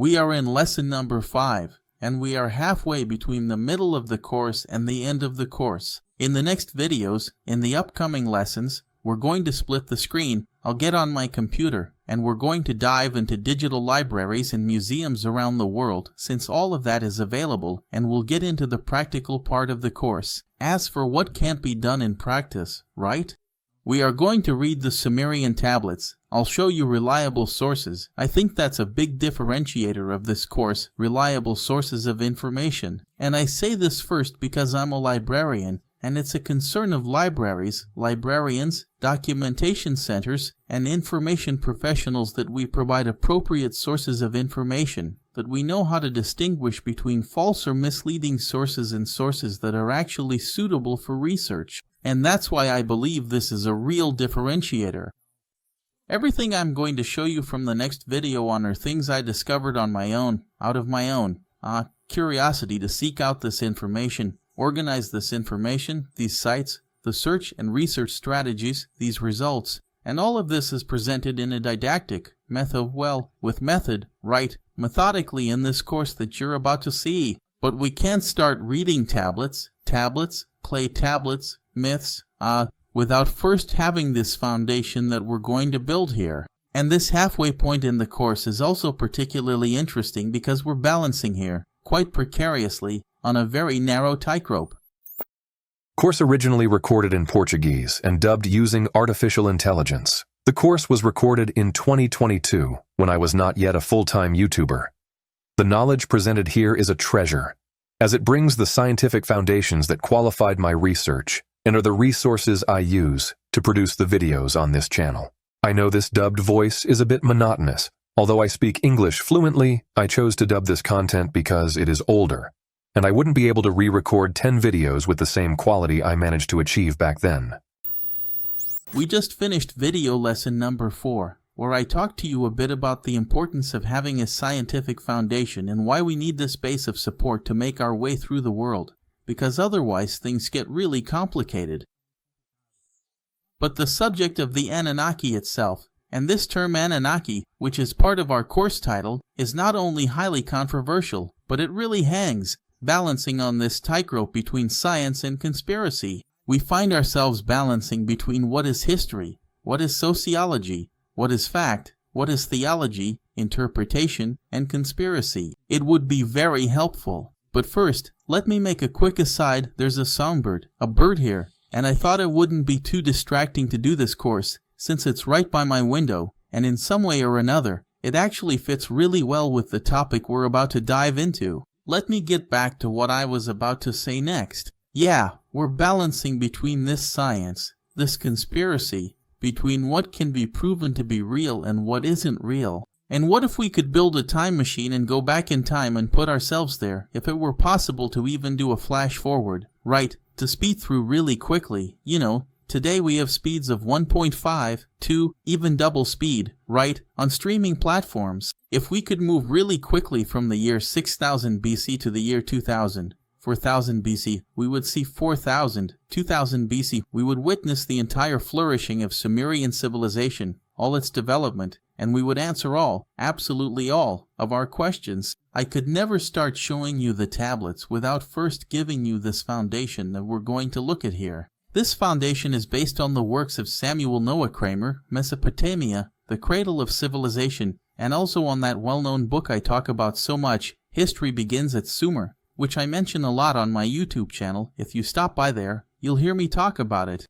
We are in lesson number 5, and we are halfway between the middle of the course and the end of the course. In the next videos, in the upcoming lessons, we're going to split the screen. I'll get on my computer, and we're going to dive into digital libraries and museums around the world, since all of that is available, and we'll get into the practical part of the course. As for what can't be done in practice, right? We are going to read the Sumerian tablets. I'll show you reliable sources. I think that's a big differentiator of this course, reliable sources of information. And I say this first because I'm a librarian, and it's a concern of libraries, librarians, documentation centers, and information professionals that we provide appropriate sources of information, that we know how to distinguish between false or misleading sources and sources that are actually suitable for research. And that's why I believe this is a real differentiator. Everything I'm going to show you from the next video on are things I discovered on my own, out of my own curiosity to seek out this information, organize this information, these sites, the search and research strategies, these results, and all of this is presented in a didactic, methodically in this course that you're about to see. But we can't start reading tablets, clay tablets, myths, without first having this foundation that we're going to build here. And this halfway point in the course is also particularly interesting because we're balancing here, quite precariously, on a very narrow tightrope. Course originally recorded in Portuguese and dubbed using artificial intelligence. The course was recorded in 2022, when I was not yet a full-time YouTuber. The knowledge presented here is a treasure, as it brings the scientific foundations that qualified my research and are the resources I use to produce the videos on this channel. I know this dubbed voice is a bit monotonous. Although I speak English fluently, I chose to dub this content because it is older, and I wouldn't be able to re-record 10 videos with the same quality I managed to achieve back then. We just finished video lesson number 4, where I talked to you a bit about the importance of having a scientific foundation and why we need this base of support to make our way through the world, because otherwise things get really complicated. But the subject of the Anunnaki itself, and this term Anunnaki, which is part of our course title, is not only highly controversial, but it really hangs, balancing on this tightrope between science and conspiracy. We find ourselves balancing between what is history, what is sociology, what is fact, what is theology, interpretation, and conspiracy. It would be very helpful. But first, let me make a quick aside. There's a songbird, a bird here, and I thought it wouldn't be too distracting to do this course, since it's right by my window, and in some way or another, it actually fits really well with the topic we're about to dive into. Let me get back to what I was about to say next. Yeah, we're balancing between this science, this conspiracy, between what can be proven to be real and what isn't real. And what if we could build a time machine and go back in time and put ourselves there, if it were possible to even do a flash forward, right, to speed through really quickly, you know. Today we have speeds of 1.5, 2, even double speed, right, on streaming platforms. If we could move really quickly from the year 6000 BC to the year 2000, 4000 BC, we would see 4000, 2000 BC, we would witness the entire flourishing of Sumerian civilization, all its development, and we would answer all, absolutely all, of our questions. I could never start showing you the tablets without first giving you this foundation that we're going to look at here. This foundation is based on the works of Samuel Noah Kramer, Mesopotamia, the Cradle of Civilization, and also on that well-known book I talk about so much, History Begins at Sumer, which I mention a lot on my YouTube channel. If you stop by there, you'll hear me talk about it.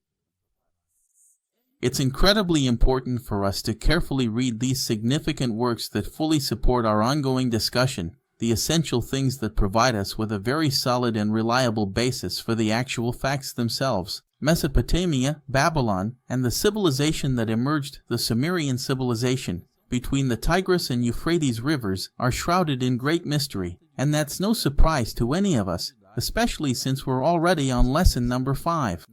It's incredibly important for us to carefully read these significant works that fully support our ongoing discussion, the essential things that provide us with a very solid and reliable basis for the actual facts themselves. Mesopotamia, Babylon, and the civilization that emerged, the Sumerian civilization, between the Tigris and Euphrates rivers, are shrouded in great mystery, and that's no surprise to any of us, especially since we're already on lesson number 5.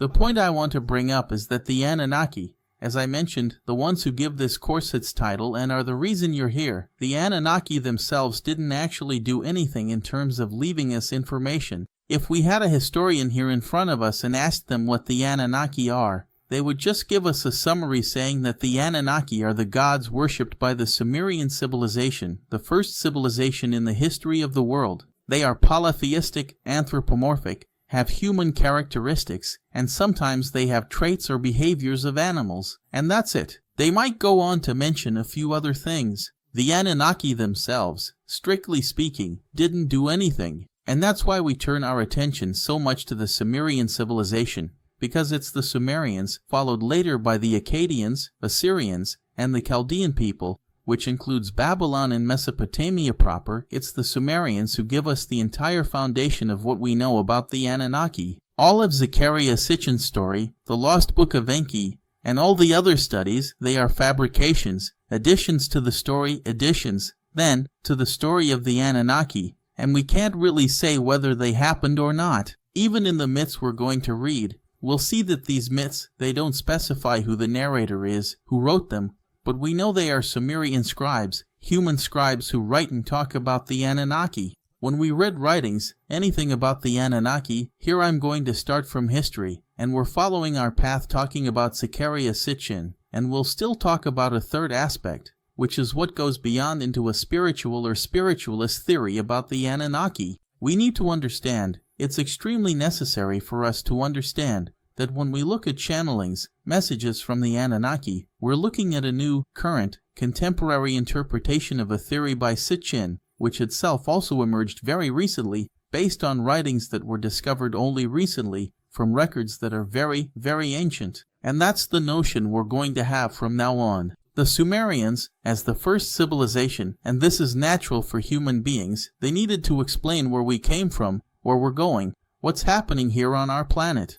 The point I want to bring up is that the Anunnaki, as I mentioned, the ones who give this course its title and are the reason you're here, the Anunnaki themselves didn't actually do anything in terms of leaving us information. If we had a historian here in front of us and asked them what the Anunnaki are, they would just give us a summary saying that the Anunnaki are the gods worshipped by the Sumerian civilization, the first civilization in the history of the world. They are polytheistic, anthropomorphic, have human characteristics, and sometimes they have traits or behaviors of animals. And that's it. They might go on to mention a few other things. The Anunnaki themselves, strictly speaking, didn't do anything. And that's why we turn our attention so much to the Sumerian civilization, because it's the Sumerians, followed later by the Akkadians, Assyrians, and the Chaldean people, which includes Babylon and Mesopotamia proper. It's the Sumerians who give us the entire foundation of what we know about the Anunnaki. All of Zecharia Sitchin's story, the Lost Book of Enki, and all the other studies, they are fabrications, additions to the story, additions, then, to the story of the Anunnaki, and we can't really say whether they happened or not. Even in the myths we're going to read, we'll see that these myths, they don't specify who the narrator is, who wrote them, but we know they are Sumerian scribes, human scribes who write and talk about the Anunnaki. When we read writings, anything about the Anunnaki, here I'm going to start from history, and we're following our path talking about Zecharia Sitchin, and we'll still talk about a third aspect, which is what goes beyond into a spiritual or spiritualist theory about the Anunnaki. We need to understand, it's extremely necessary for us to understand, that when we look at channelings, messages from the Anunnaki, we're looking at a new, current, contemporary interpretation of a theory by Sitchin, which itself also emerged very recently, based on writings that were discovered only recently from records that are very, very ancient. And that's the notion we're going to have from now on. The Sumerians, as the first civilization, and this is natural for human beings, they needed to explain where we came from, where we're going, what's happening here on our planet.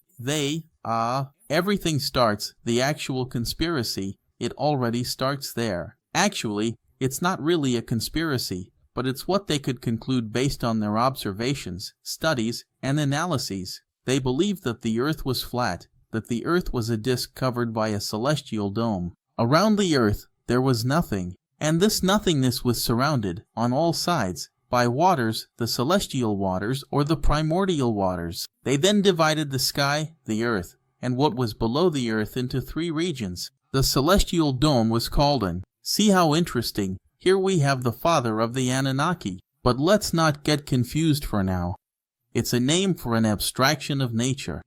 Everything starts, the actual conspiracy, it already starts there. Actually, it's not really a conspiracy, but it's what they could conclude based on their observations, studies, and analyses. They believed that the earth was flat, that the earth was a disk covered by a celestial dome. Around the earth, there was nothing, and this nothingness was surrounded, on all sides, by waters, the celestial waters or the primordial waters. They then divided the sky, the earth, and what was below the earth into three regions. The celestial dome was called An. See how interesting. Here we have the father of the Anunnaki. But let's not get confused for now. It's a name for an abstraction of nature.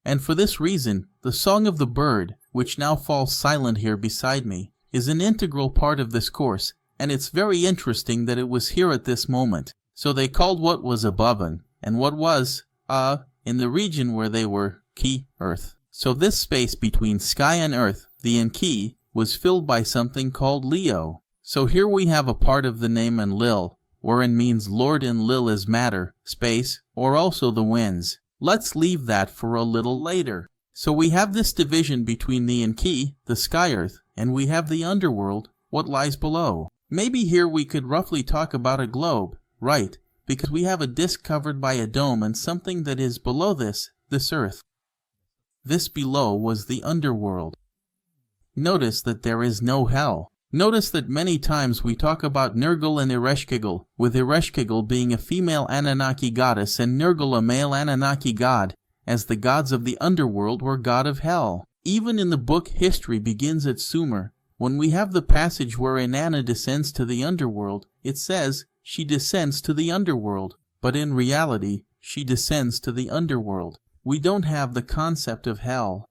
And for this reason, the song of the bird, which now falls silent here beside me, is an integral part of this course, and it's very interesting that it was here at this moment. So they called what was above An, and what was, in the region where they were, Ki, earth. So this space between sky and earth, the Enki, was filled by something called Leo. So here we have a part of the name Enlil, wherein means Lord, and Lil is matter, space, or also the winds. Let's leave that for a little later. So we have this division between the Enki, the sky earth, and we have the underworld, what lies below. Maybe here we could roughly talk about a globe, right, because we have a disk covered by a dome and something that is below this earth. This below was the underworld. Notice that there is no hell. Notice that many times we talk about Nergal and Ereshkigal, with Ereshkigal being a female Anunnaki goddess and Nergal a male Anunnaki god, as the gods of the underworld were god of hell. Even in the book History Begins at Sumer, when we have the passage where Inanna descends to the underworld, it says she descends to the underworld, but in reality, she descends to the underworld. We don't have the concept of hell.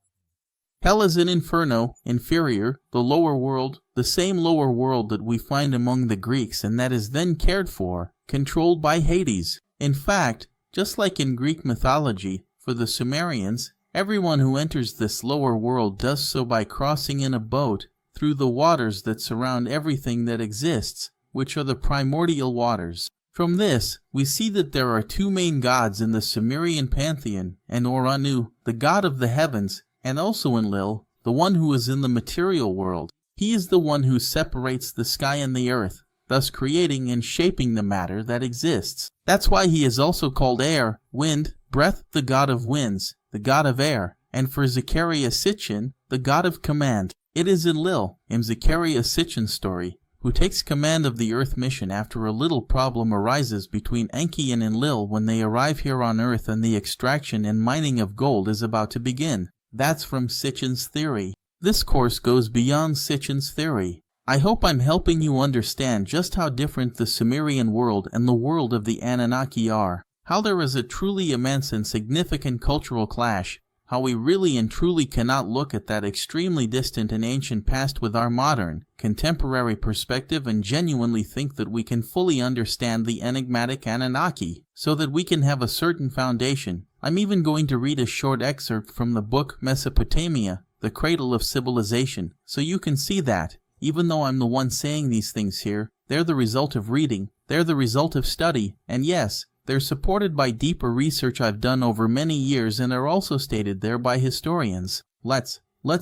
Hell is an inferno, inferior, the lower world, the same lower world that we find among the Greeks and that is then cared for, controlled by Hades. In fact, just like in Greek mythology, for the Sumerians, everyone who enters this lower world does so by crossing in a boat through the waters that surround everything that exists, which are the primordial waters. From this, we see that there are two main gods in the Sumerian pantheon, and Anu, the god of the heavens, and also Enlil, the one who is in the material world. He is the one who separates the sky and the earth, thus creating and shaping the matter that exists. That's why he is also called air, wind, breath, the god of winds, the god of air, and for Zecharia Sitchin, the god of command. It is Enlil, in Zecharia Sitchin's story, who takes command of the Earth mission after a little problem arises between Enki and Enlil when they arrive here on Earth and the extraction and mining of gold is about to begin. That's from Sitchin's theory. This course goes beyond Sitchin's theory. I hope I'm helping you understand just how different the Sumerian world and the world of the Anunnaki are, how there is a truly immense and significant cultural clash, how we really and truly cannot look at that extremely distant and ancient past with our modern, contemporary perspective and genuinely think that we can fully understand the enigmatic Anunnaki, so that we can have a certain foundation. I'm even going to read a short excerpt from the book Mesopotamia, the Cradle of Civilization, so you can see that, even though I'm the one saying these things here, they're the result of reading, they're the result of study, and yes, they're supported by deeper research I've done over many years and are also stated there by historians. Let's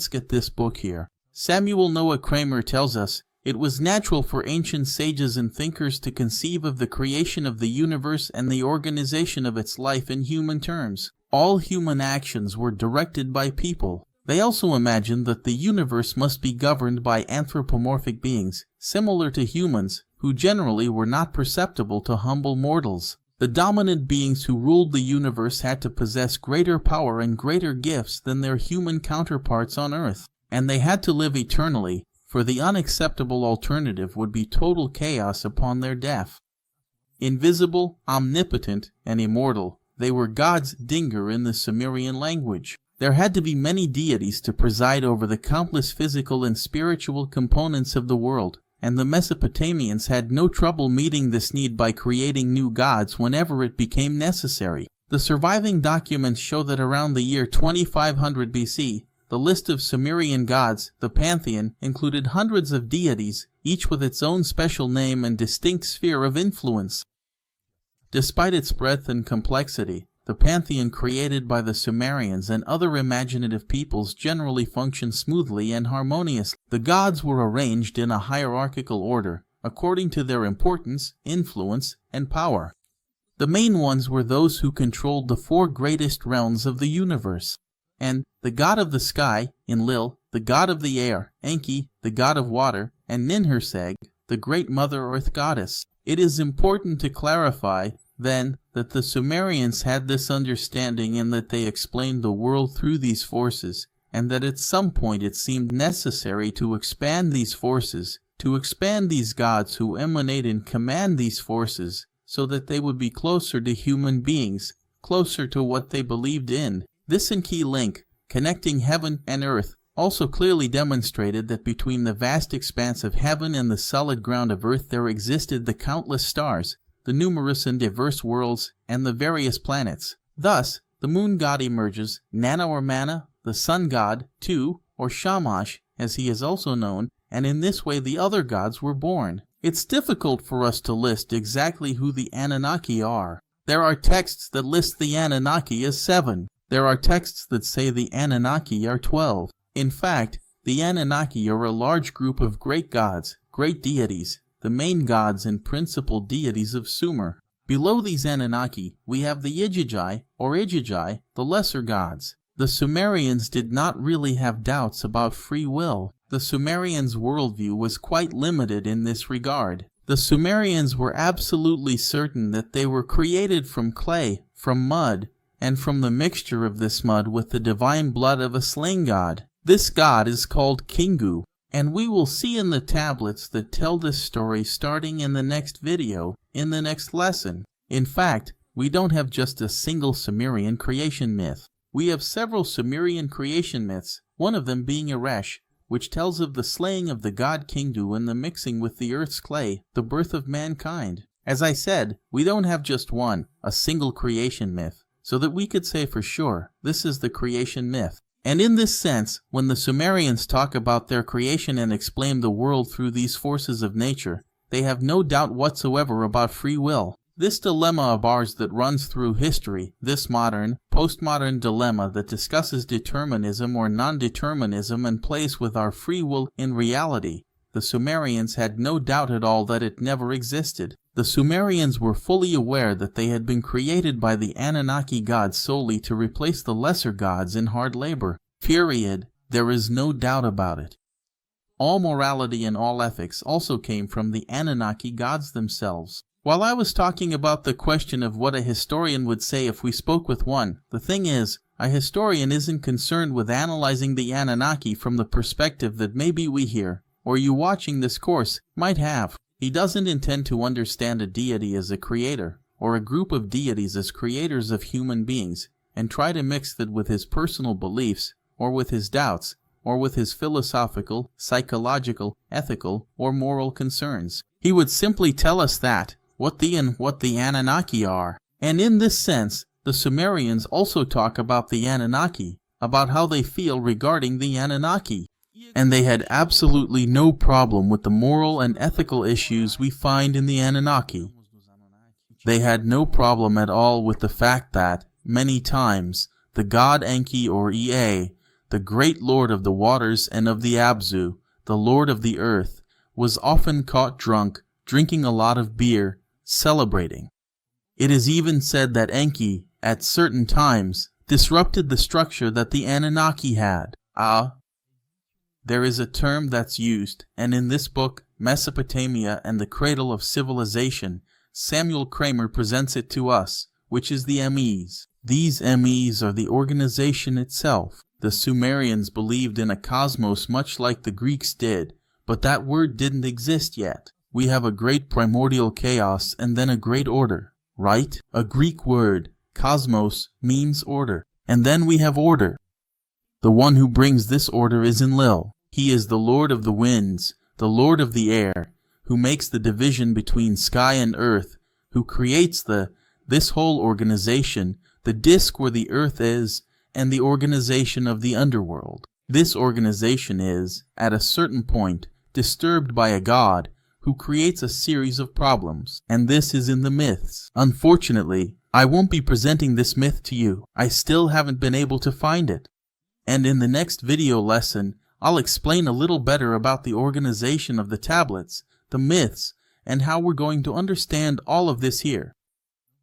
get this book here. Samuel Noah Kramer tells us, it was natural for ancient sages and thinkers to conceive of the creation of the universe and the organization of its life in human terms. All human actions were directed by people. They also imagined that the universe must be governed by anthropomorphic beings, similar to humans, who generally were not perceptible to humble mortals. The dominant beings who ruled the universe had to possess greater power and greater gifts than their human counterparts on Earth, and they had to live eternally, for the unacceptable alternative would be total chaos upon their death. Invisible, omnipotent, and immortal, they were God's dinger in the Sumerian language. There had to be many deities to preside over the countless physical and spiritual components of the world, and the Mesopotamians had no trouble meeting this need by creating new gods whenever it became necessary. The surviving documents show that around the year 2500 BC, the list of Sumerian gods, the pantheon, included hundreds of deities, each with its own special name and distinct sphere of influence. Despite its breadth and complexity, the pantheon created by the Sumerians and other imaginative peoples generally functioned smoothly and harmoniously. The gods were arranged in a hierarchical order, according to their importance, influence, and power. The main ones were those who controlled the four greatest realms of the universe, and the god of the sky, Enlil, the god of the air, Enki, the god of water, and Ninhursag, the great Mother Earth goddess. It is important to clarify then, that the Sumerians had this understanding and that they explained the world through these forces, and that at some point it seemed necessary to expand these forces, to expand these gods who emanate and command these forces, so that they would be closer to human beings, closer to what they believed in. This and key link, connecting heaven and earth, also clearly demonstrated that between the vast expanse of heaven and the solid ground of earth there existed the countless stars, the numerous and diverse worlds, and the various planets. Thus, the moon god emerges, Nana or Mana, the sun god, Tu, or Shamash, as he is also known, and in this way the other gods were born. It's difficult for us to list exactly who the Anunnaki are. There are texts that list the Anunnaki as 7. There are texts that say the Anunnaki are 12. In fact, the Anunnaki are a large group of great gods, great deities, the main gods and principal deities of Sumer. Below these Anunnaki, we have the Igigi, or Igigi, the lesser gods. The Sumerians did not really have doubts about free will. The Sumerians' worldview was quite limited in this regard. The Sumerians were absolutely certain that they were created from clay, from mud, and from the mixture of this mud with the divine blood of a slain god. This god is called Kingu, and we will see in the tablets that tell this story starting in the next video, in the next lesson. In fact, we don't have just a single Sumerian creation myth. We have several Sumerian creation myths, one of them being Eresh, which tells of the slaying of the god Kingu and the mixing with the earth's clay, the birth of mankind. As I said, we don't have just one, a single creation myth, so that we could say for sure, this is the creation myth. And in this sense, when the Sumerians talk about their creation and explain the world through these forces of nature, they have no doubt whatsoever about free will. This dilemma of ours that runs through history, this modern, postmodern dilemma that discusses determinism or non-determinism and plays with our free will in reality, the Sumerians had no doubt at all that it never existed. The Sumerians were fully aware that they had been created by the Anunnaki gods solely to replace the lesser gods in hard labor. Period. There is no doubt about it. All morality and all ethics also came from the Anunnaki gods themselves. While I was talking about the question of what a historian would say if we spoke with one, the thing is, a historian isn't concerned with analyzing the Anunnaki from the perspective that maybe we here, or you watching this course, might have. He doesn't intend to understand a deity as a creator, or a group of deities as creators of human beings, and try to mix that with his personal beliefs, or with his doubts, or with his philosophical, psychological, ethical, or moral concerns. He would simply tell us that, what the Anunnaki are. And in this sense, the Sumerians also talk about the Anunnaki, about how they feel regarding the Anunnaki. And they had absolutely no problem with the moral and ethical issues we find in the Anunnaki. They had no problem at all with the fact that, many times, the god Enki or Ea, the great lord of the waters and of the Abzu, the lord of the earth, was often caught drunk, drinking a lot of beer, celebrating. It is even said that Enki, at certain times, disrupted the structure that the Anunnaki had. There is a term that's used, and in this book, Mesopotamia and the Cradle of Civilization, Samuel Kramer presents it to us, which is the MEs. These MEs are the organization itself. The Sumerians believed in a cosmos much like the Greeks did, but that word didn't exist yet. We have a great primordial chaos and then a great order, right? A Greek word, cosmos, means order. And then we have order. The one who brings this order is Enlil. He is the lord of the winds, the lord of the air, who makes the division between sky and earth, who creates this whole organization, the disk where the earth is, and the organization of the underworld. This organization is, at a certain point, disturbed by a god, who creates a series of problems, and this is in the myths. Unfortunately, I won't be presenting this myth to you. I still haven't been able to find it. And in the next video lesson, I'll explain a little better about the organization of the tablets, the myths, and how we're going to understand all of this here.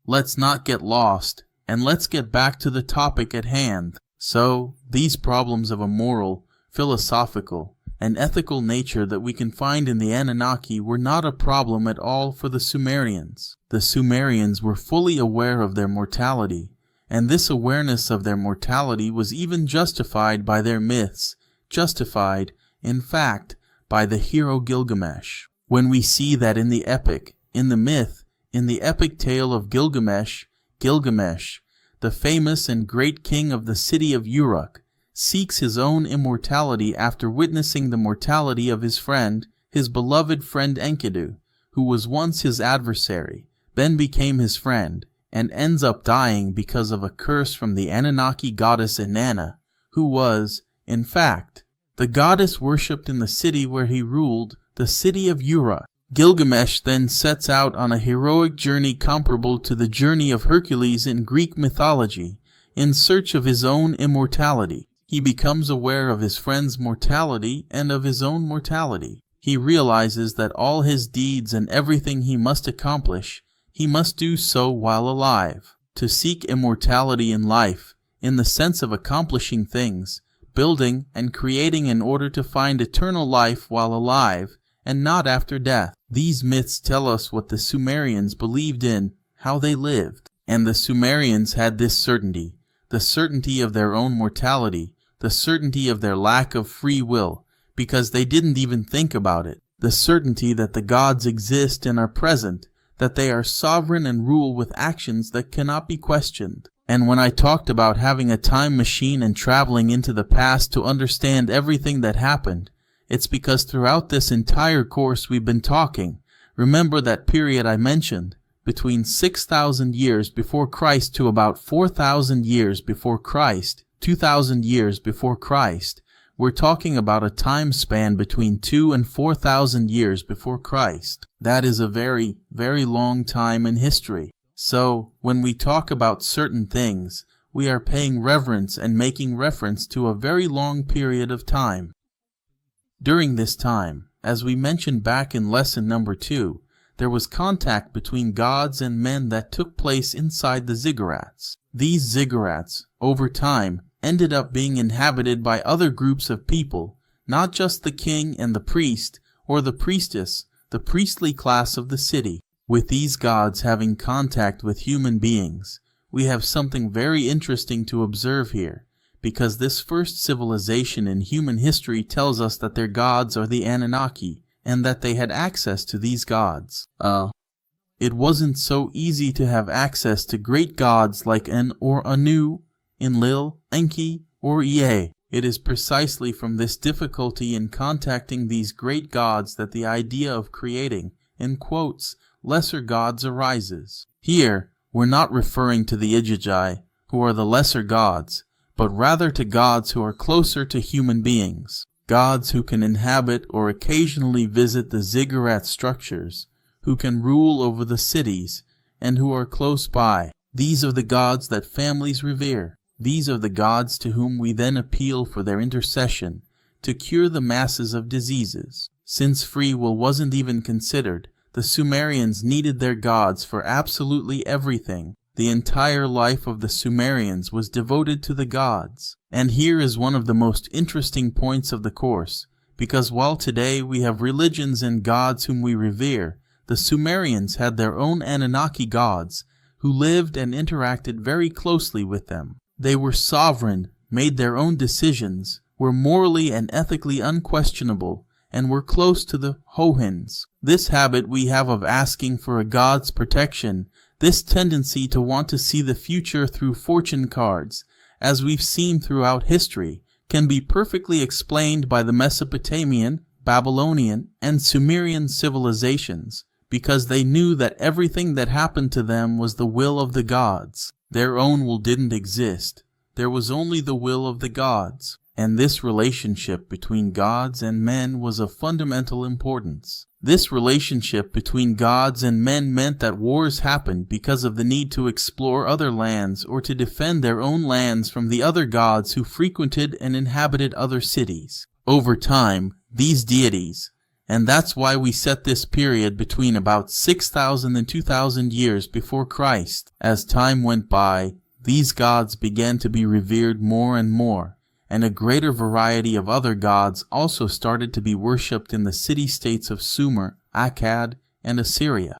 Let's not get lost, and let's get back to the topic at hand. So, these problems of a moral, philosophical, and ethical nature that we can find in the Anunnaki were not a problem at all for the Sumerians. The Sumerians were fully aware of their mortality, and this awareness of their mortality was even justified by their myths, justified, in fact, by the hero Gilgamesh. When we see that in the epic, in the myth, in the epic tale of Gilgamesh, the famous and great king of the city of Uruk, seeks his own immortality after witnessing the mortality of his friend, his beloved friend Enkidu, who was once his adversary, then became his friend, and ends up dying because of a curse from the Anunnaki goddess Inanna, who was, in fact, the goddess worshipped in the city where he ruled, the city of Uruk. Gilgamesh then sets out on a heroic journey comparable to the journey of Hercules in Greek mythology, in search of his own immortality. He becomes aware of his friend's mortality and of his own mortality. He realizes that all his deeds and everything he must accomplish, he must do so while alive. To seek immortality in life, in the sense of accomplishing things, building and creating in order to find eternal life while alive, and not after death. These myths tell us what the Sumerians believed in, how they lived. And the Sumerians had this certainty, the certainty of their own mortality, the certainty of their lack of free will, because they didn't even think about it, the certainty that the gods exist and are present, that they are sovereign and rule with actions that cannot be questioned. And when I talked about having a time machine and traveling into the past to understand everything that happened, it's because throughout this entire course we've been talking, remember that period I mentioned, between 6,000 years before Christ to about 4,000 years before Christ, 2,000 years before Christ, we're talking about a time span between 2,000 and 4,000 years before Christ. That is a very, very long time in history. So, when we talk about certain things, we are paying reverence and making reference to a very long period of time. During this time, as we mentioned back in lesson number 2, there was contact between gods and men that took place inside the ziggurats. These ziggurats, over time, ended up being inhabited by other groups of people, not just the king and the priest, or the priestess, the priestly class of the city. With these gods having contact with human beings, we have something very interesting to observe here, because this first civilization in human history tells us that their gods are the Anunnaki, and that they had access to these gods. It wasn't so easy to have access to great gods like En or Anu, Enlil, Enki, or Ea. It is precisely from this difficulty in contacting these great gods that the idea of creating, in quotes, lesser gods arises. Here, we're not referring to the Igigi, who are the lesser gods, but rather to gods who are closer to human beings, gods who can inhabit or occasionally visit the ziggurat structures, who can rule over the cities, and who are close by. These are the gods that families revere. These are the gods to whom we then appeal for their intercession to cure the masses of diseases. Since free will wasn't even considered, the Sumerians needed their gods for absolutely everything. The entire life of the Sumerians was devoted to the gods. And here is one of the most interesting points of the course, because while today we have religions and gods whom we revere, the Sumerians had their own Anunnaki gods who lived and interacted very closely with them. They were sovereign, made their own decisions, were morally and ethically unquestionable, and were close to the Hohens. This habit we have of asking for a god's protection, this tendency to want to see the future through fortune cards, as we've seen throughout history, can be perfectly explained by the Mesopotamian, Babylonian, and Sumerian civilizations, because they knew that everything that happened to them was the will of the gods. Their own will didn't exist. There was only the will of the gods, and this relationship between gods and men was of fundamental importance. This relationship between gods and men meant that wars happened because of the need to explore other lands or to defend their own lands from the other gods who frequented and inhabited other cities. Over time, these deities, and that's why we set this period between about 6,000 and 2,000 years before Christ. As time went by, these gods began to be revered more and more, and a greater variety of other gods also started to be worshipped in the city-states of Sumer, Akkad, and Assyria.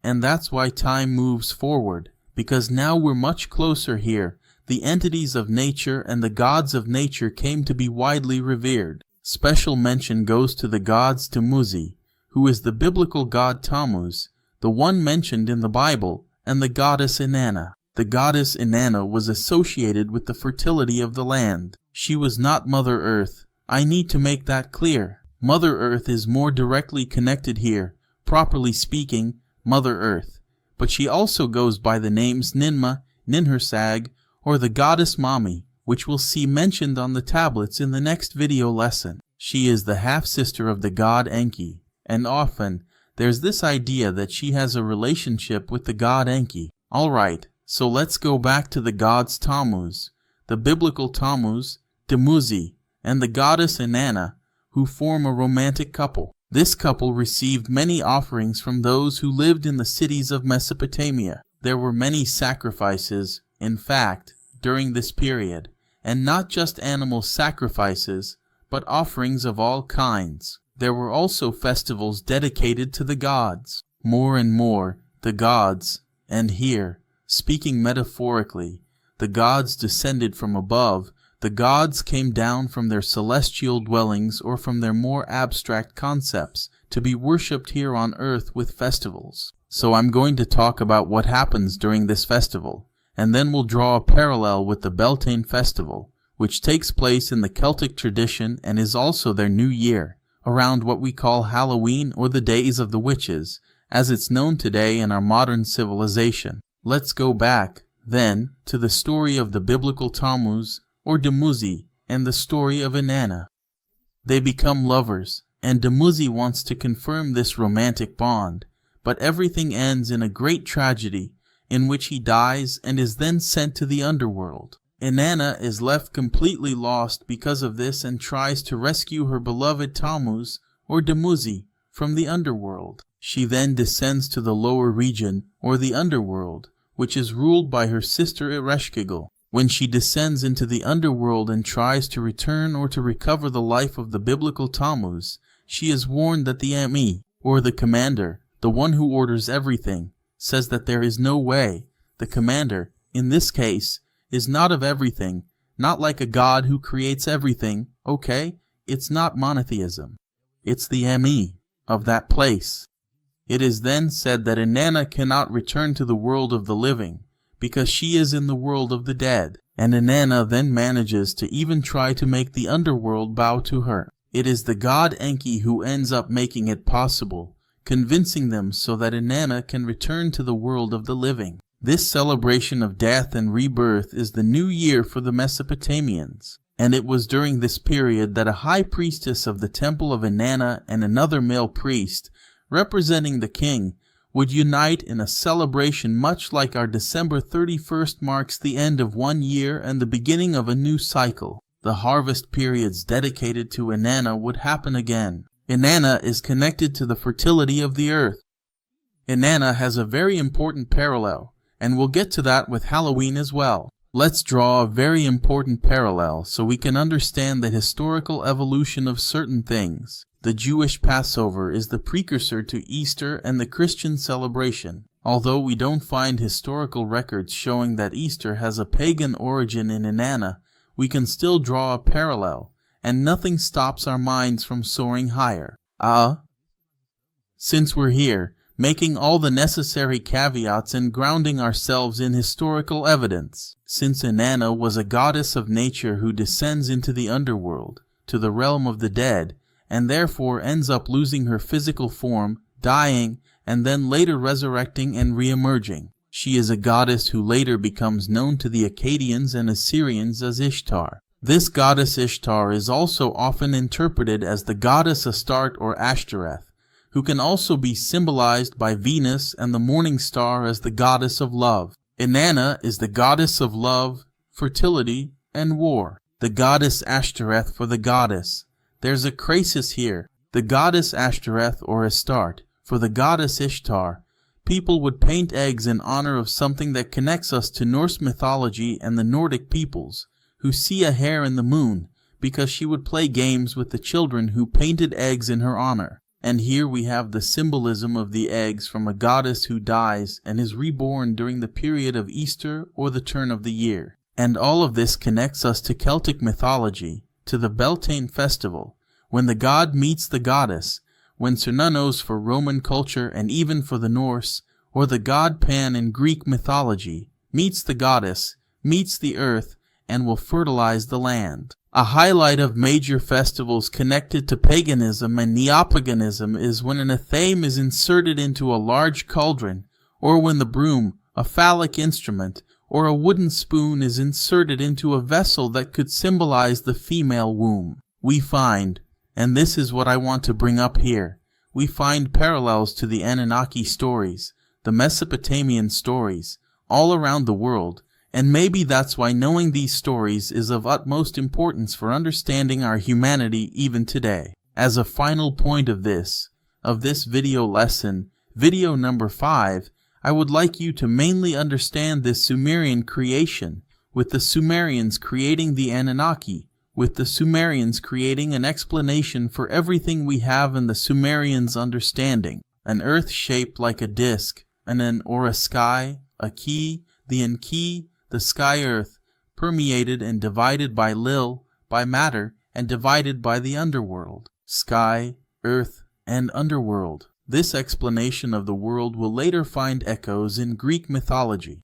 And that's why time moves forward, because now we're much closer here. The entities of nature and the gods of nature came to be widely revered. Special mention goes to the gods Dumuzi, who is the biblical god Tamuz, the one mentioned in the Bible, and the goddess Inanna. The goddess Inanna was associated with the fertility of the land. She was not Mother Earth. I need to make that clear. Mother Earth is more directly connected here, properly speaking, Mother Earth. But she also goes by the names Ninmah, Ninhursag, or the goddess Mami, which we'll see mentioned on the tablets in the next video lesson. She is the half-sister of the god Enki, and often there's this idea that she has a relationship with the god Enki. Alright, so let's go back to the gods Tamuz, the biblical Tamuz, Dumuzi, and the goddess Inanna, who form a romantic couple. This couple received many offerings from those who lived in the cities of Mesopotamia. There were many sacrifices, in fact, during this period, and not just animal sacrifices, but offerings of all kinds. There were also festivals dedicated to the gods. More and more, the gods, and here, speaking metaphorically, the gods descended from above. The gods came down from their celestial dwellings or from their more abstract concepts to be worshipped here on earth with festivals. So I'm going to talk about what happens during this festival, and then we'll draw a parallel with the Beltane festival, which takes place in the Celtic tradition and is also their new year, around what we call Halloween or the Days of the Witches, as it's known today in our modern civilization. Let's go back, then, to the story of the biblical Tamuz, or Dumuzi, and the story of Inanna. They become lovers, and Dumuzi wants to confirm this romantic bond, but everything ends in a great tragedy in which he dies and is then sent to the underworld. Inanna is left completely lost because of this and tries to rescue her beloved Tamuz, or Dumuzi, from the underworld. She then descends to the lower region, or the underworld, which is ruled by her sister Ereshkigal. When she descends into the underworld and tries to return or to recover the life of the biblical Tamuz, she is warned that the Ami, or the commander, the one who orders everything, says that there is no way. The commander, in this case, is not of everything, not like a god who creates everything, okay? It's not monotheism. It's the ME of that place. It is then said that Inanna cannot return to the world of the living, because she is in the world of the dead, and Inanna then manages to even try to make the underworld bow to her. It is the god Enki who ends up making it possible, convincing them so that Inanna can return to the world of the living. This celebration of death and rebirth is the new year for the Mesopotamians, and it was during this period that a high priestess of the temple of Inanna and another male priest, representing the king, would unite in a celebration much like our December 31st marks the end of one year and the beginning of a new cycle. The harvest periods dedicated to Inanna would happen again. Inanna is connected to the fertility of the earth. Inanna has a very important parallel, and we'll get to that with Halloween as well. Let's draw a very important parallel so we can understand the historical evolution of certain things. The Jewish Passover is the precursor to Easter and the Christian celebration. Although we don't find historical records showing that Easter has a pagan origin in Inanna, we can still draw a parallel, and nothing stops our minds from soaring higher. Since we're here, making all the necessary caveats and grounding ourselves in historical evidence. Since Inanna was a goddess of nature who descends into the underworld, to the realm of the dead, and therefore ends up losing her physical form, dying, and then later resurrecting and re-emerging. She is a goddess who later becomes known to the Akkadians and Assyrians as Ishtar. This goddess Ishtar is also often interpreted as the goddess Astarte or Ashtoreth, who can also be symbolized by Venus and the morning star as the goddess of love. Inanna is the goddess of love, fertility, and war. The goddess Ashtoreth for the goddess. There's a crisis here. The goddess Ashtoreth or Astarte for the goddess Ishtar. People would paint eggs in honor of something that connects us to Norse mythology and the Nordic peoples, who see a hare in the moon, because she would play games with the children who painted eggs in her honor. And here we have the symbolism of the eggs from a goddess who dies and is reborn during the period of Easter or the turn of the year. And all of this connects us to Celtic mythology, to the Beltane festival, when the god meets the goddess, when Cernunnos for Roman culture and even for the Norse, or the god Pan in Greek mythology, meets the goddess, meets the earth, and will fertilize the land. A highlight of major festivals connected to paganism and neopaganism is when an athame is inserted into a large cauldron, or when the broom, a phallic instrument, or a wooden spoon is inserted into a vessel that could symbolize the female womb. We find, and this is what I want to bring up here, we find parallels to the Anunnaki stories, the Mesopotamian stories, all around the world. And maybe that's why knowing these stories is of utmost importance for understanding our humanity even today. As a final point of this video lesson, video number 5, I would like you to mainly understand this Sumerian creation, with the Sumerians creating the Anunnaki, with the Sumerians creating an explanation for everything we have in the Sumerians' understanding. An earth shaped like a disk, or a sky, a key, the Enki, the sky-earth, permeated and divided by Lil, by matter, and divided by the underworld. Sky, earth, and underworld. This explanation of the world will later find echoes in Greek mythology.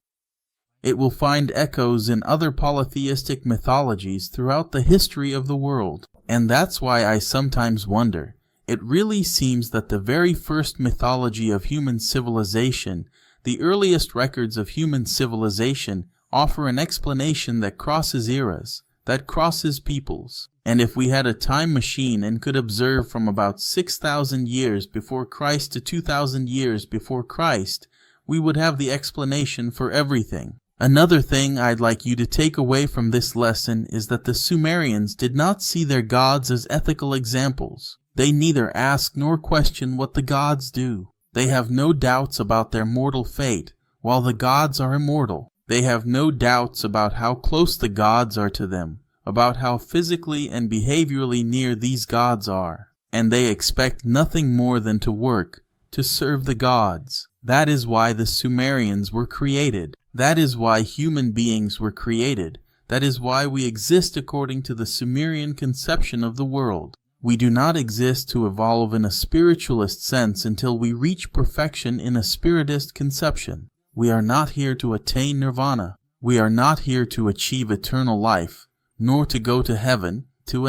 It will find echoes in other polytheistic mythologies throughout the history of the world. And that's why I sometimes wonder, it really seems that the very first mythology of human civilization, the earliest records of human civilization, offer an explanation that crosses eras, that crosses peoples. And if we had a time machine and could observe from about 6,000 years before Christ to 2,000 years before Christ, we would have the explanation for everything. Another thing I'd like you to take away from this lesson is that the Sumerians did not see their gods as ethical examples. They neither ask nor question what the gods do. They have no doubts about their mortal fate, while the gods are immortal. They have no doubts about how close the gods are to them, about how physically and behaviorally near these gods are, and they expect nothing more than to work, to serve the gods. That is why the Sumerians were created. That is why human beings were created. That is why we exist according to the Sumerian conception of the world. We do not exist to evolve in a spiritualist sense until we reach perfection in a spiritist conception. We are not here to attain nirvana. We are not here to achieve eternal life, nor to go to heaven, to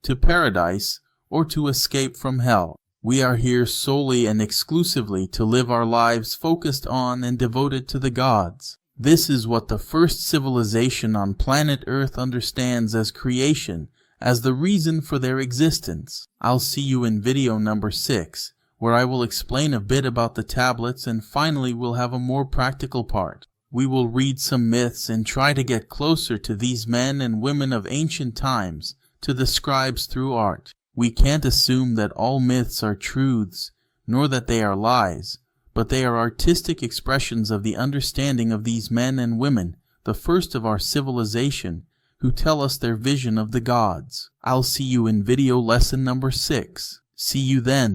to paradise, or to escape from hell. We are here solely and exclusively to live our lives focused on and devoted to the gods. This is what the first civilization on planet Earth understands as creation, as the reason for their existence. I'll see you in video number 6, where I will explain a bit about the tablets, and finally we'll have a more practical part. We will read some myths and try to get closer to these men and women of ancient times, to the scribes through art. We can't assume that all myths are truths, nor that they are lies, but they are artistic expressions of the understanding of these men and women, the first of our civilization, who tell us their vision of the gods. I'll see you in video lesson number 6. See you then.